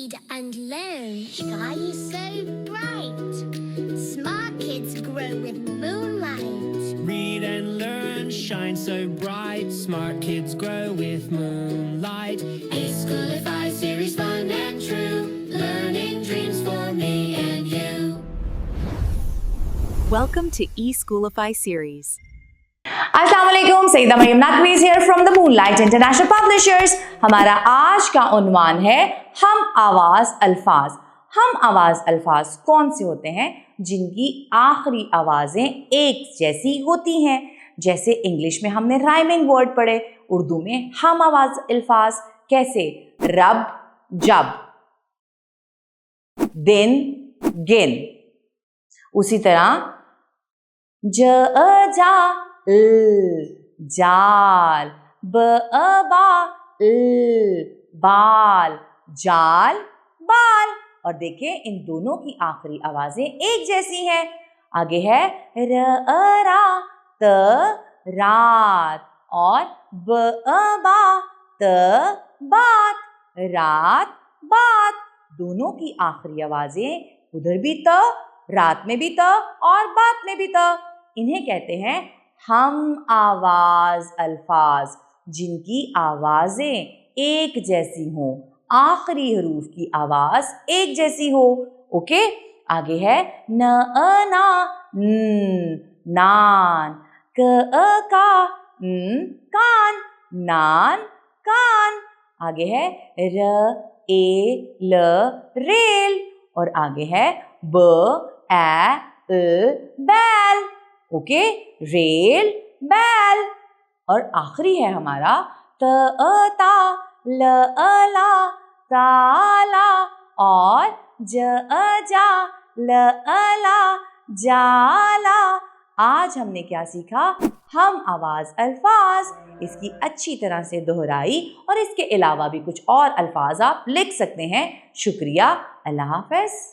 Read and learn. Sky is so bright. Smart kids grow with moonlight. Read and learn, shine so bright. Smart kids grow with moonlight. E-Schoolify series, fun and true. Learning dreams for me and you. Welcome to E-Schoolify series. अस्सलाम वालेकुम, Saeeda Maryam नकवीज़ here from the Moonlight International Publishers। हमारा आज का उन्वान है हम आवाज़ अल्फाज। हम आवाज़ अल्फाज कौन से होते हैं जिनकी आखिरी आवाज़ें एक जैसी होती हैं। जैसे इंग्लिश में हमने राइमिंग वर्ड पढ़े, उर्दू में हम आवाज़ अल्फाज कैसे, रब जब, दिन गिन। उसी तरह ज जा जाल, बा बाल, जाल बाल। और देखिए इन दोनों की आखिरी आवाजें एक जैसी हैं। आगे है रा त रात और बा त बात, रात बात। दोनों की आखिरी आवाजें उधर भी त, रात में भी त और बात में भी त। इन्हें कहते हैं हम आवाज अल्फाज, जिनकी आवाजें एक जैसी हों, आखिरी हरूफ की आवाज एक जैसी हो। ओके, आगे है न ना नान, का कान, नान कान। आगे है र ल रेल और आगे है ब बैल। ओके, रेल बैल। और आखिरी है हमारा त ता ल ला ताला और ज जा ल ला जाला। आज हमने क्या सीखा? हम आवाज अल्फाज। इसकी अच्छी तरह से दोहराई और इसके अलावा भी कुछ और अल्फाज आप लिख सकते हैं। शुक्रिया, अल्लाह हाफ़िज़।